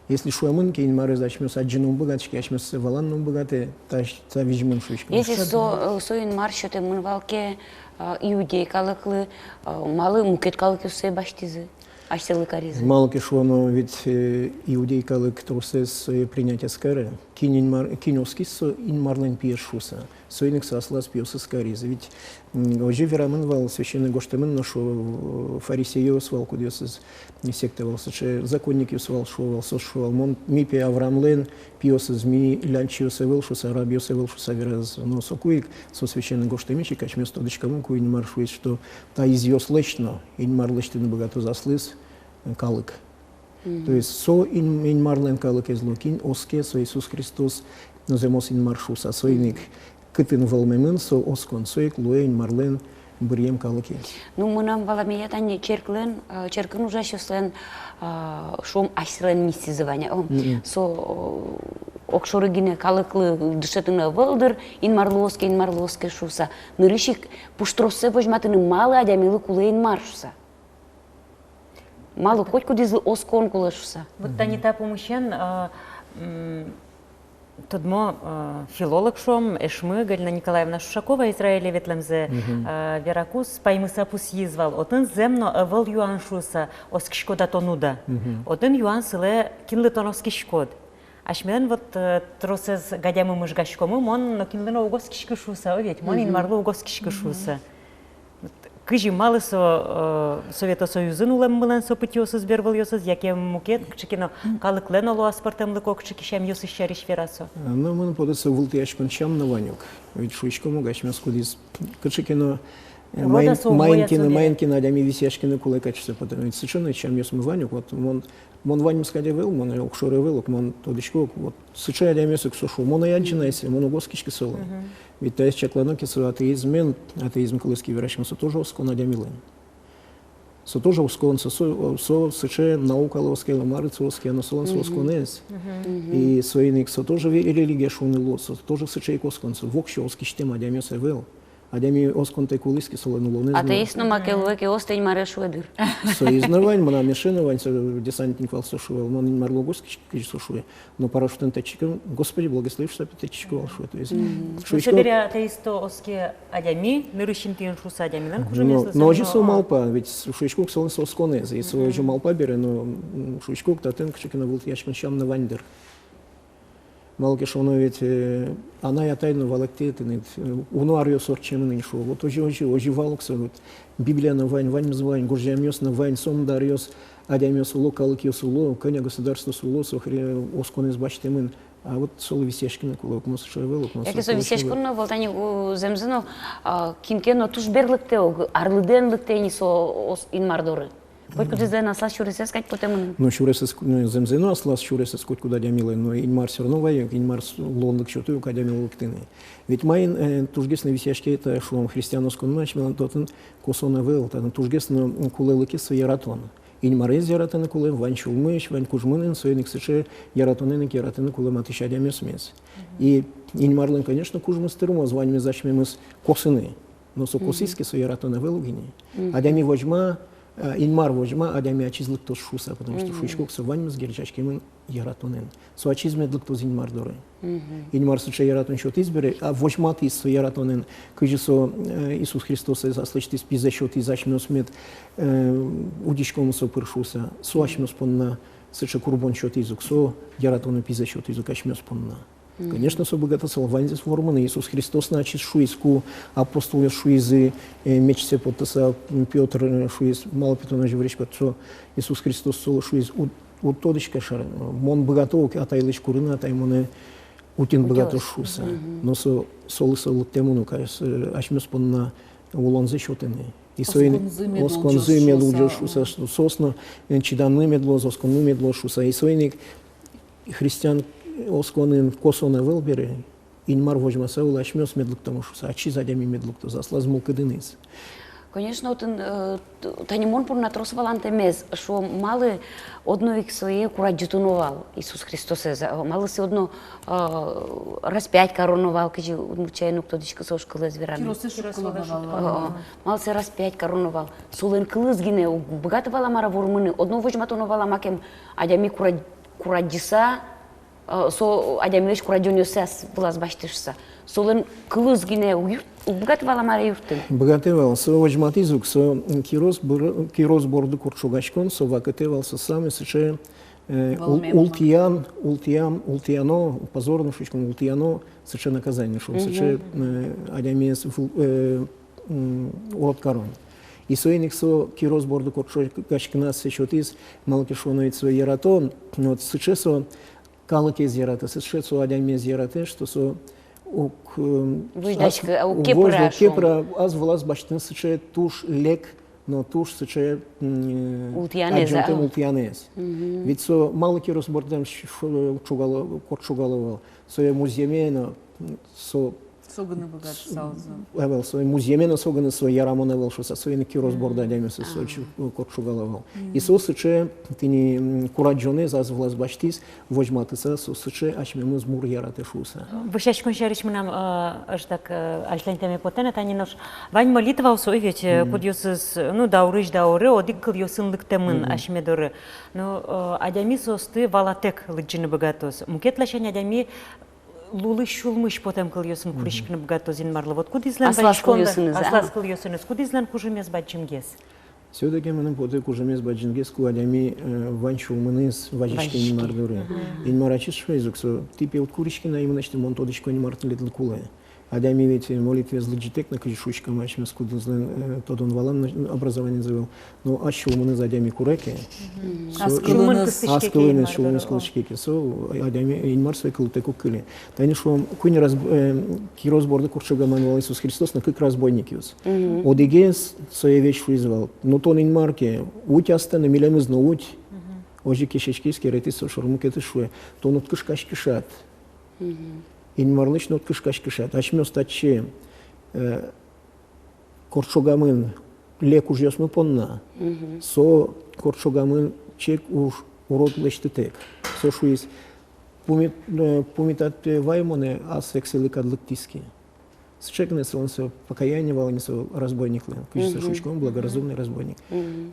Если шуамын кейн марез ашмес аджинум богатчики, ашмес валанным богате, та вижмын шучком. Если соин маршоте мынвалке иудей калыклы, малы мукет калыки все баштизы. Аштелы каризы. Мало кишвано ведь иудей калык трусес принятия скары. Киноскис ин марлен пьешуса. Соиник сослас пьесус каризы. Ведь ожи верамын вал священный гоштемын нашу фарисеев свал кудесыз сектовал. Законники свал шувал, сошувал. Мон мипи аврамлен пьесыз ми лянчиоса велшуса, рабиоса велшуса вераз. Но сокуик со священный гоштемичи качмес тодочкамын куин маршует, что та из ее слышно, ин марлыштыны богато заслыс калык. То есть со ин марлен калык из лукин, оске со Иисус Христос наземос ин маршуса, соиник кытын волмемын со оскон, соик луэйн марлен брием калыки. Ну, мы нам валамия тани черклен уже щослен шум асилен мистизывания. Со окшорыгине калыклы дышетыны вылдыр, ин марлоске шуса. Нырышик пуштросе возьматыны малы адямилы кулейн маршуса. Мало хоть кудизлы оскон кулашуса. Вот тани та помощен, Тодмо филолог шом, Эшмы, Галина Николаевна Шушакова, Израиле ветлемзе Веракус, паймыса пус езвал. Отын земно выл юан шуса оскишкода тонуда. Отын юан сыле кинлы тоновский шкод. Ашмен вот тросез гадямы мыжгашкому, мон кинлыно угоскишки шуса, ведь мон инмарлы угоскишки шуса. Кыжи малы со Совета Союзын улем мылен со пытьёсыз бервал ёсыз, яке мукет, кчикино калыклен олу аспартем лыко, кчикишем ёсыз шариш верасо. Ну, мы податься вултяшкон чам на ванюк. Ведь шуичкому гашмес кудис. Кчикино Рода своя Майнкина, адями висяшкина кулай качество, потому что совершенно чем я смываню, вот мон ваним скадевел, мон укшоревел, мон тодичко, вот совершенно адями сексушу, мон янчинайся, мон угоскишки соло. Ведь то есть чакланоки со атеизм кулыски верашим, со тоже оскон адямилен. Со тоже оскон, со совершенно наука ловская, марыцовская, но солон сосконез. И своиник со тоже религия шунило, со тоже совершенно оскон, со вокше оскиштем адями севел. Адями оскон те кулиски солонуло. Атеистно макелвеке остень марешуедыр. Соизнавань, мана мешиновань, десантник валсошуэл, мон марлогоски кижсошуэ, но парашютен течиком, Господи, благослови, что течико валшуэ. То есть, Собери атеисто оске адями, нырыщинтин шуса адямилен, но же со малпа, ведь шуичкук солон со сконез, и со же малпа бере, но шуичкук татен кчикина был яшкан шам на вандер. Малки шоно ведь она я тайну валактетен, унуарио сорчем ныншу. Вот ожи валукса, вот Библия на вань звань, горжамёс на вань, сом дариос, адямёс уло, калыкиос уло, коня государство суло, сохре оскон избачтемен. А вот соло висяшкина кулок, мос шевелок, мос. Яке со висяшкина волтани земзено кинкено туш берлыкте, арлыденлыкте ни со инмардоры. Котку ты знаешь, аслас чуресес, как потом. Ну чуресес, земзено аслас чуресес, котку да дямилы, но инмар все равно воюет, инмар лондок что ты у кадямил лктыны. Ведь майн тужгесна висяшки это шум христиановском ночь, мелан тотен косона вел, тан тужгесна кулелыки яратон. Инмар из яратона куле, вань чулмыш, вань кужмынен, союзник сыше яратонен яратона куле матыша дямесмес. И инмарлен, конечно, кужмы стырмо, званьме зачмемес косыны, но со косиски со яратона вел гини. Адями вожма инмар вожма, адями ачизлык то шуса, потому что шучкок со ваньмыз герчачки мен яратонен. Со ачизмедлык то инмар доры. Инмар суча яратон счет избере, а вожма ты со яратонен, кыжи со Иисус Христос заслышит из за счет из ачмёс мед удичком со пыршуса, со ачмёс понна суча курбон счет изук, со яратону пиза счет изук ачмёс понна. Конечно, со богато салванзис форманы. Иисус Христос начис шуиску, апостол шуизы, мечся потаса Петр шуиз, мало питона же вречь, что Иисус Христос соло шуиз у тодочка шар, мон богато, а тайлыч курына, таймоне утин богато шуса. Но со солы соло темуну, кажется, ашмес понна улонзе счетены. И осконзы медло шуса, сосно чиданны медло, осконны медло шуса. И сойник христиан осконен косона велбере, инмар вожмаса улашмёс медлук тому шуса, ачи задями медлук то заслаз мулкадыныз. Конечно, танимон пор натросвал антемез, что малы одно их своє кураджитунувал Ісус Христос, мали се одно распять коронувал, кажи, мучайно кто дичка сошкала звірами. Мали се распять коронувал, сулен кылыз гине, богатывала мара вормыны, одно вожматунувала макем, адями кураджиса, со адямилеш курадиониосас влаз баштышса. Солен кылыз гине убгатывала мара юртын. Богатывал, со вожматизук, со кирос борду курчугачкон, со вакатывал, со сами сыче ултияно, позорно шучком ултияно, сыче наказание, шум, сыче адямиес урод корон. И соиник со кирос борду курчугачкина сечотиз, малкишоновец со яратон, вот сыче со калыки зераты, сыче со адямиес зераты, что со кепра аз влас баштын сыче туш лек, но туш сыче ултиянез. Ведь со малыки разбордам корчугаловал, со музеемено, со Соганы богат салзу. Эвел, со музеемено соганы со ярамоневал, что со своими разборда дямеса со корчугаловал. И со сыче тини кураджонез аз влас баштис вожматыса со сыче ачмемыз мур яраты шуса. Бышачкон шариш мнам аждак ажлантеме потена танинош вань молитва усоевич кудьосыз ну дауры одик кыл йосынлыктемын ашмедоры. Ну адями состы валатек лыджины богатос. Мукетлашень адями лулы шулмыш потом кыл йосын куришкны богатозин марлы. Вот кудизлан аслас кыл йосыныз, кудизлан кужемес бачимгес. Все-таки мы поте кужемес баджингес куадями ванчулмыныз важишкини мардуры. Ин марачис швейзук, со типе от куришкина именно что монтодичко не мартын летл куле. Адами ведь молитве злоджитек на кожишучка мачме скудузлен тодон валам образование завел. Но а что мы за адами куреки? Аскылыныз шулыныз кылышкеки. Со адами инмар свой кылтеку кыли. Тани шо куни раз кироз борды курчугаман вал Иисус Христос на как разбойникиус. Одигес своя вещь вызвал. Но тон инмарке утяста на милемыз на уть. Ожи кешечкийский ретис шурмукеты шуе. Тон уткышкаш кишат. Инмарлыч нот кышкаш кышат. Ачмёс таче корчугамын лек уж ясмы понна. Со корчугамын чек уж урод лештетек. Со шуис пумитат ваймоне асексели кадлыктиски. С чекне он со покаяние вални со разбойник лен. Кыжи шучком благоразумный разбойник.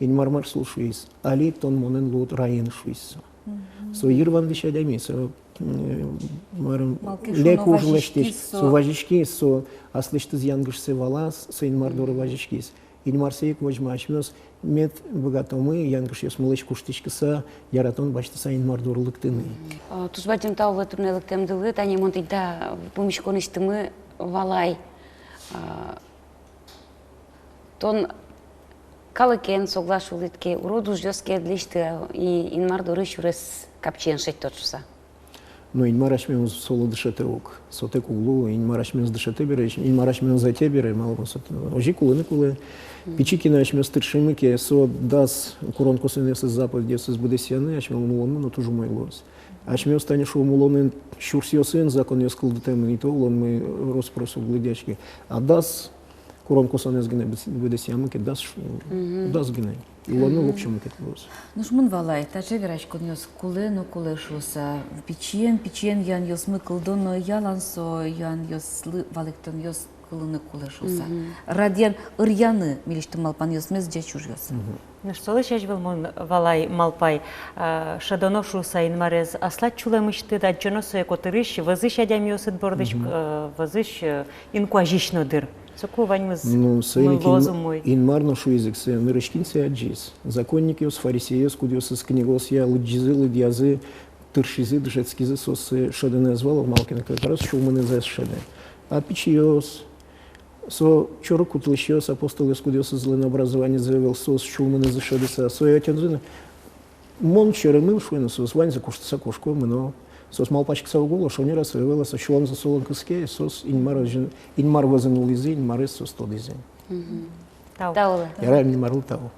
Инмармар слушуис. Али тон монен лут раин шуис. Со ирван вещадями со леку уж лештиш. Со важички со аслыштыз янгышсы валас со инмардоры важичкис. Инмар сейк вожмачмёс мет богатомы янгыш ёс мылыч куштичкыса яратон баштыса инмардор лыктыны. Тузбатим тау турнелыктем дылы, тани монтида помешконыштымы валай. Тон калыкен соглашулитке уроду жёске длишты и инмардоры шурес капчен шет точуса. Но инмарашмёс соло дышете ок. Сотек углу инмарашмёс дышете бере, инмарашмёс зате бере, мало сот. Ожи кулыны кулы. Пичикина ашмёс тыршымыке со дас куронко сынес запад десес будесяны, ашмёл мулоны, но тоже мой лос. Ашмёс тани шо мулоны шурсиосын закон ёс кылдытем и то улон мы роспросу глядячки. А дас куронко сынес гене будесяны, дас гене. Улоны в общем это лос. Ну шмын валай, таче верачкон ёс кулы, но кулы шуса. Пичен ян ёс мы кылдон, но ялансо ян ёс валыктон ёс кулыны кулы шуса. Радиан ырьяны милиштым малпан ёс мез джачуж ёс. Ну что ли сейчас был мон валай малпай шадоно шуса инмарез аслат чулемышты да джоно сое котырыш вазыш адям ёсыт бордыш вазыш инкуажишно дыр. Соку ваньмыз лозум мой. Инмарно шуизексе нырышкинсе аджис. Законники ёс фарисеёс кудёсыз книгос я лыджизы лыдьязы тыршизы дышецкизы сосы шадыны звало в малкин как раз шуманы за шады. А пичиёс со чору кутлыщёс апостол искудёс злын образование заявил сос шуманы за шадыса. Со я тянзыны мон черемыл шуйны сос вань за куштыса кошко мно. Сос малпачка саугола, шо не раз вывела со шуан за солон кыске, сос инмар возынул изы, инмар сос тод изы. Таулы. Я райм не марыл тау.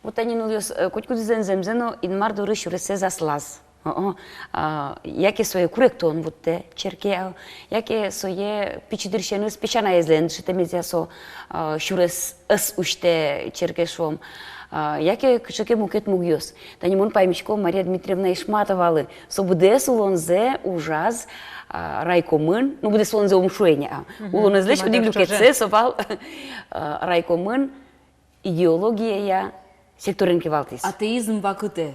Вот они нульёс кучку дизайн земзено инмар дуры шуресе заслаз. Яке своє куректон будте черке, яке своє пічдиршени спечана езлен, що темезя со шурес ес уште черке швом. Яке кшеке мукет мугьос. Та німон паймічко Марія Дмитрівна ішматовали. Со буде солонзе ужаз райкомын, ну буде солонзе умшуення. Улон езлеш одиглюкетсе совал райкомын идеологія я секторенки валтис. Атеизм вакыты.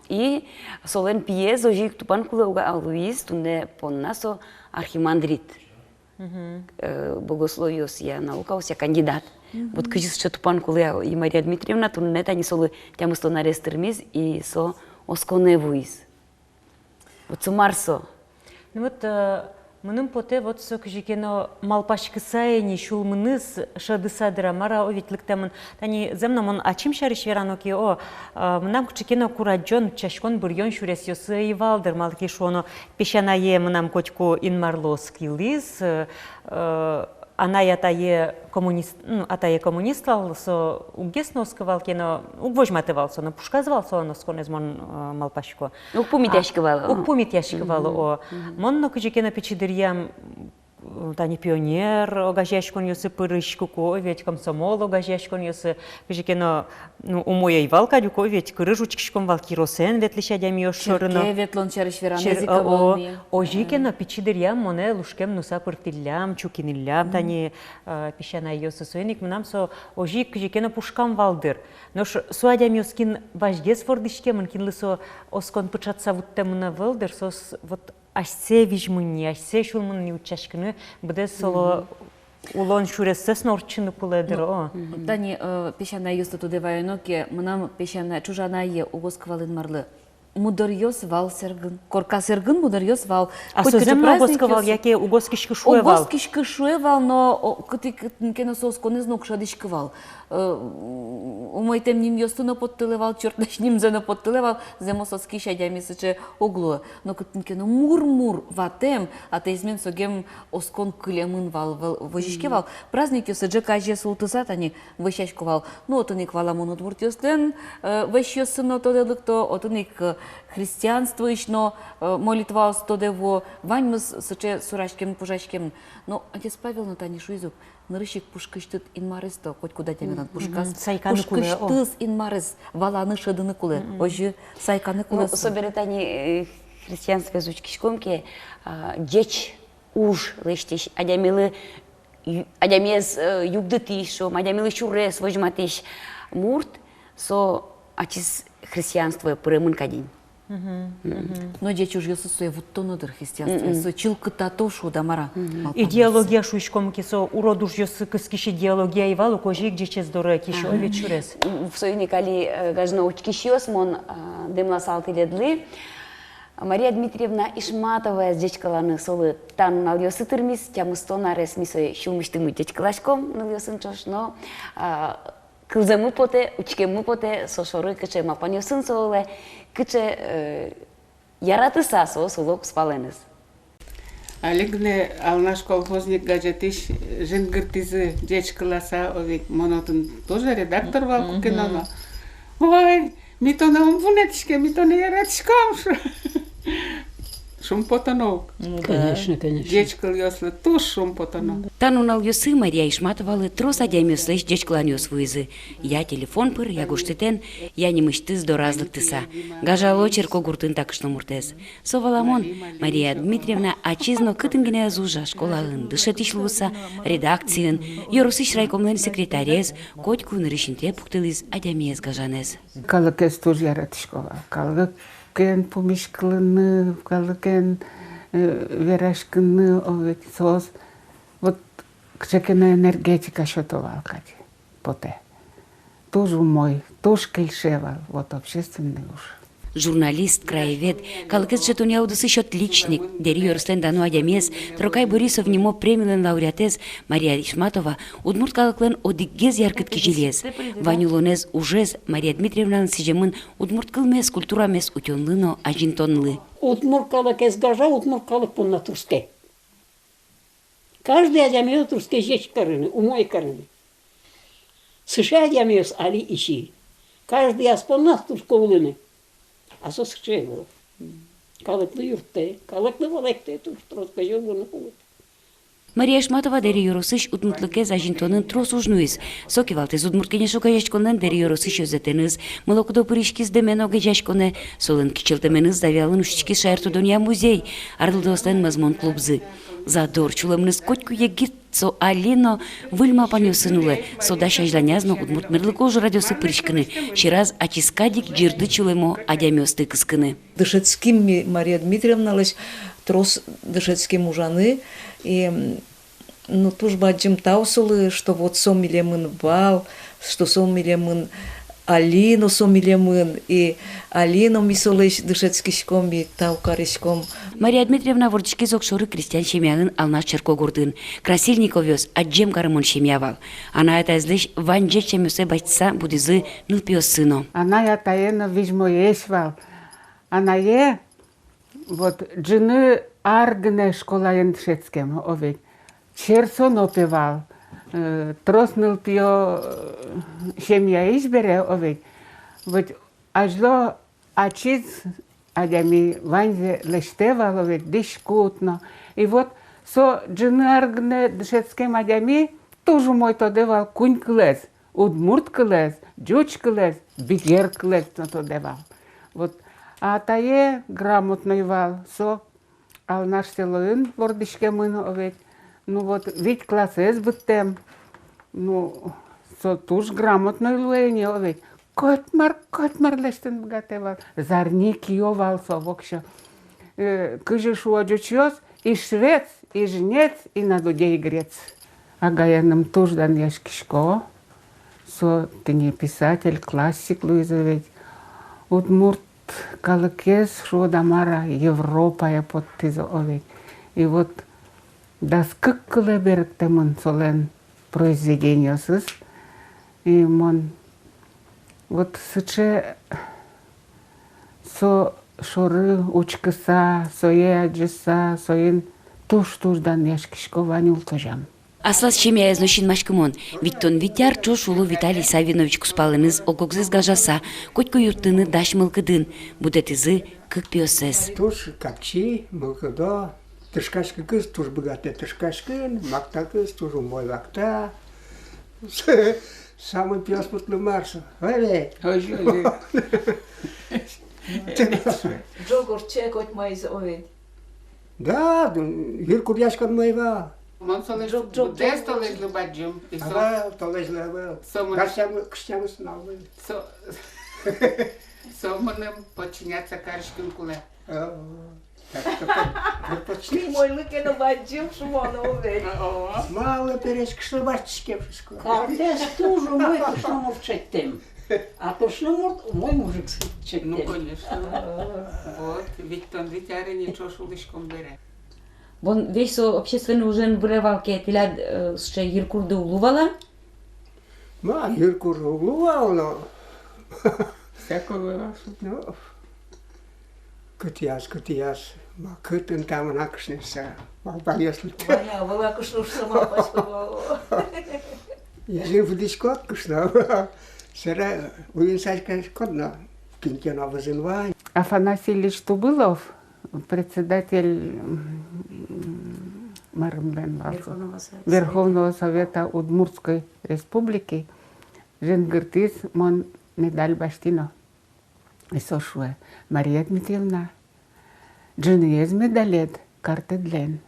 И солен пьез ожик тупан кулауга Алуис тунде поннасо архимандрит. Богословиос я наукаус я кандидат. Вот кажется, что тупан кулеа и Мария Дмитриевна тунне тани солы тямысто нарестырмиз и со осконевуис. Вот сумарсо. Ну вот мынын поте вот со кжикено малпашкы сайни шулмыныз шадысадыра мара овитлыктамын тани земно мон ачим шариш вераноки о мынам кжикено кураджон чашкон бурьон шурес ёсы ивалдыр малки шоно пешанае мынам кочку инмарлос килиз она атае коммунистал со угесносковал кено угвожматывал со на пушказывал со на сконезмон малпашко укпумитяшковал о монно кжикено печидырьям тани пионер огажешкон ёсы пырышку ведь комсомол огажешкон ёсы кжикено ну у моей валка дюко ведь кырыжучкишком валки росен ветлишадям ёшорно черке ветлон чариш веранезика волни ожикено печидырьям моне лушкем нуса пыртиллям чукиниллям тани пещана ёсы соеник мнам со ожик кжикено пушкам валдыр но суадям ёскин важгес фордишке мынкинлы со оскон пычатса вуттемына валдыр сос вот ашсе вижмыни, ашсе шулмыни учашкыны, буде соло улон шуресес норчыны пуледер о. Тани пешана ёсты туде вайноке, мынам пешана чужанае угосквалын марлы. мударьёс вал сергын. Корка сергын мударьёс вал. А Хоть сөзем праздник угоскавал, ёс- яке угоскишки шуевал. Угоскишки шуевал, но кена соско не знок шадишкивал. Умой тем ним ёстуно подтылывал, чёрт ним зено подтылывал, земо соски шадями сыче огло. Но кена мур-мур ватем, а те измен согем оскон кылемын вал вожишкивал. Праздник ёсы же каждый султысат они вышачковал. Ну, отыник валамон удмурт ёстен, вещёсыно тоделыкто, отыник христианствующно молитва стодево, ваньмыз сыче сурашкем пужашкем. Но отец Павел на тани шуизук, нарышик пушкыштыт инмарысто, хоть куда теменан пушкас. сайканы куле, о. Пушкыштыз инмарыс, валаны шыдыны куле, ожи сайканы Ну, куле. соберетани христианство звучкишкомке, деч уж лыштиш, адямилы адямез югдытишом, адямилы чурес вожматиш мурт, со ачис христианство пырымын кадин. Но деч уж ёсы суе вот тонодыр христианство, со чилкыта тошу дамара. Идеология шуишкомки со уродуш ёсы кыскиш идеология ивал, укожик дичез дорое киши ове чурес. В союникали гажно учкишиос, мон демласал тиледли, Мария Дмитриевна Ишматова с дечкаланы солы тан нал ёсы тырмис, тямыстона рес мисой шумыштымы дечкалашком нал ёсын чош, но кылзамы поте, учкемы поте, сошоры кыче мапан ёсын солы, кыче яратыса со солок спаленыз. Алигне алнаш колхозник газетиш жингыртизы дечкаласа овик монотын тоже редактор вал киноно. Ой, митона умвунетишке, митона яратишком. Шум потонок. Конечно, конечно. Дечкал ёслы туш шум потонок. Тану нал ёсы Мария Ишматовалы трос адям ёслыш дечклан ёс вызы. Я телефон пыр, я гуштетен, я не мыштыз до разлыктыса. Гажало черко гуртын такышно муртез. Соваламон Мария Дмитриевна ачизно кытынгене зужа школалын дышет ишлуса, редакциен, ёрусыш райкомлен секретарез, котьку нырышинте пуктылыз адямиез гажанез. Калыкес туж яратишкова. Калык кен помешкалыны, калыкен верашкыны овек сос. Вот кчекена энергетика шотовал кати поте. Тоже мой, тоже кельшевал, вот общественный уж. Журналист, краевед, калкес жетуня удысы отличник, дери ёрслен дану адямез, Трокай Борисов немо премиялен лауреатез Мария Ишматова, удмурт калыклен одигез яркыт кижилез. Ванюлонез ужез Мария Дмитриевнан сижемын удмурт кылмес культурамес утёнлыно ажинтонлы. Удмурт калык эсгажа, удмурт калык пунна турске. Каждый адямез турске жечь карыны, умой карыны. Сыша адямез али ищи. Каждый аспонна турско улыны. А со схчевал. Калыкны юртте, калыкны валекте, туш троска жёлгуны кулык. Мария Ишматова дери ёрусыш удмуртлыкез ажинтонын трос ужнуиз. Сокивалтез удмурткене шукажачконен дери ёрусыш өзетеныз, мылокудо пыришкиз демен огежачконе, солын кичилтеменыз давялын ушички шаертудония музей, ардылдостен мазмон клубзы. Задор чулымныз котьку егит со алино выльма панёсынулы, сода шажланязно удмурт мырлыкож радиосы пыришкыны, чираз ачискадик жирды чулымо адямёсты кыскыны. Дышецким Мария Дмитриевна лась трос дышецким ужаны, и ну туж баджим таусулы, что вот сом милемын вал, что сом милемын Алину сом милемын, и Алину мисолыш дышецкишком и таукаришком. Мария Дмитриевна ворчки зокшоры крестьян шемягын алнаш черко гурдын. Красильников вёс аджем карымон шемявал. Она это излишь ванже чемюсе бачца будизы нылпиос сыно. Она я таена вижмо ешвал. Она е вот джины аргне школа яншецкем овек. Черсон опевал. Троснул пио семья избере овек. Вот ажло ачиз адями ванзе лештевал овек дишкутно. И вот со джины аргне дшецкем адями тоже мой то девал кунь клес, удмурт клес, джуч клес, бигер клес то девал. Вот а тае грамотный вал со ал наш селоин вордишке мын овек. Ну вот ведь класс быттем, ну со туж грамотный луэни овек. Котмар лештен бгатевал, зарник ёвал со вокша. Кыжи шуаджучёс и швец, и жнец, и на людей грец. А гаянам туж дан яшкишко, со ты не писатель, классик Луизович. Удмурт калыкес шудамара Европа под тизовик. И вот да скыккылы беректемын солен произведение сыз. И мон вот сыче со шоры учкыса, сое аджыса, соин туш-тушдан яшкишко ванил тожам. Аслас шемя эзнощин машкымон. Виттон витяр чош улу Виталий Савинович куспалыныз ококсыз гажаса, котько юртыны даш мылкыдын, будетизы кык пиосез. Туш капчи, мылкыдо, тышкашкы кыз, туш богатый тышкашкын, макта кыз, туш умой вакта. Самый пиоспутлы марса. Ой, Джогор чекот майз овет. да, вир курьяшкан моева. Дес толезлы баджим. Ага, толезлы был. Каштямы снал был. Соманым подчиняться каршкин куле. Мой лыкена баджим шумона овет. Мало перешки, что бачки. Картес тоже мой кушному вчеттем. А кушному мой мужик вчеттем. Ну, конечно. Вот, ведь он витяре ничего шулышком бере. Вон весь общественный уже вырывал кетиля с Иркурды улувала. Ма, Иркур улувал, но... Всякого вашу. Ну, кытияс. Ма, кытын там накшнеса. Малбан если... Ваня, была кушнуш сама паспала. Я жил в дискот кушнал. Сера, уинсачка кодна. Кинкена возинвань. Афанасий Ильич Тубылов, председатель Верховного Совета Удмуртской Республики, Женгыртис мон медаль баштино. И сошуе Мария Дмитриевна. Джинез медалет картедлен.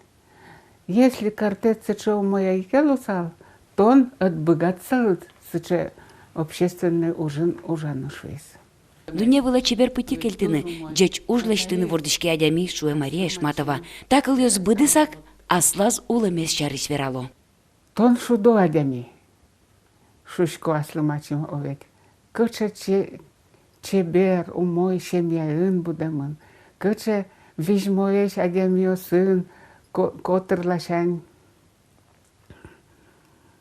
Если картет сыче моя ikелусал, то он отбыгаться сыче общественный ужин швейс. Дуне была чебер пыти кельтыны, джеч ужлаштыны вордышки адями шуе Мария Шматова. Такыл ёс быдысак, аслаз уламес чарыш верало. Тон шудо адями. Шушко аслымачым овек. Кыче чебер умой шемьяын будемын. Кыче вижмоеш адями сын котырлашань.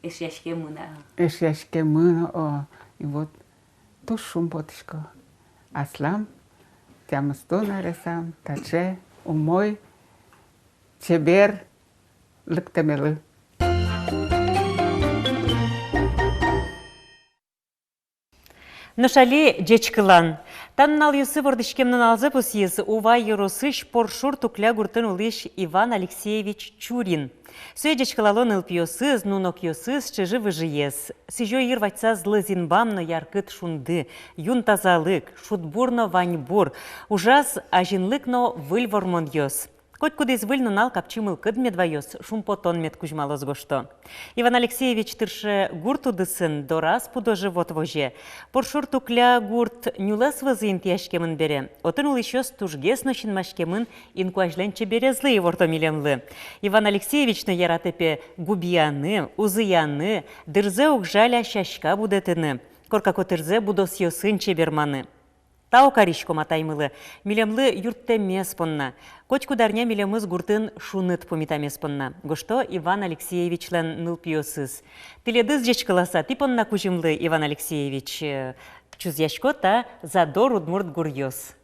Эшяшке мына, о. И вот туш шум потышко. Аслам, тямыстон аресам, таче, умой, чебер, лыктамелы. Нышали джечкылан. Таннал юсы вордышкемнен алзы пусиес ува юросыш поршур тукля гуртын улыш Иван Алексеевич Чурин. Сой джечкылалон ылпиосыз, нунок йосыз, чыжы выжиес. Сижо ир ватьса злы зинбамно яркыт шунды, юн тазалык, шутбурно ваньбур, ужас ажинлыкно выльвормон йос. Коть кудес выльнунал капчимыл кыдмедвайос, шумпотон мед кузьмалос гошто. Иван Алексеевич тырше гурту дысын дорас пудо живот воже. Поршур тукля гурт нюлес вазын тяшкемын бере. Отын ул еще стужгес ночин машкемын инкуажленче березлы еворто милемлы. Иван Алексеевич на яратепе губияны, узыяны, дырзе угжаля шашка будетыны. Корка котырзе будос йосын чеберманы. Тау каришко матаймылы, милемлы юрттемес понна. Коч кударня милемыз гуртын шуныт помитамес понна. Гошто Иван Алексеевичлен нылпиосыз. Тиледыз жечкаласа типонна кужимлы Иван Алексеевич. Чузяшко та задор удмурт гурьос.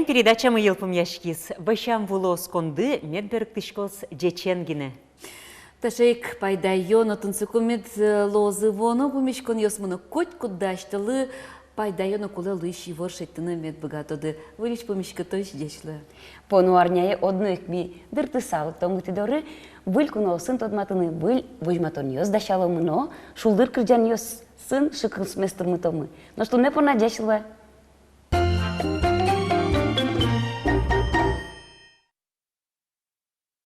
передача мы елпым яшкис. Башам волос конды медберг тышкос джеченгине. Ташейк пайдайон отынсыкумет лозы воно бумешкон ёсмыны коть кудаштылы пайдайон окулы лыщи воршеттыны медбыгатоды. Вылич помешка тойш дешлы. Пону арняе одно экми дырты салық тоңгыты доры был куносын тодматыны был вожматон ёс дашало мыно шулдыр кырджан ёс сын шыкыл сместыр мытомы. Но что не понадешло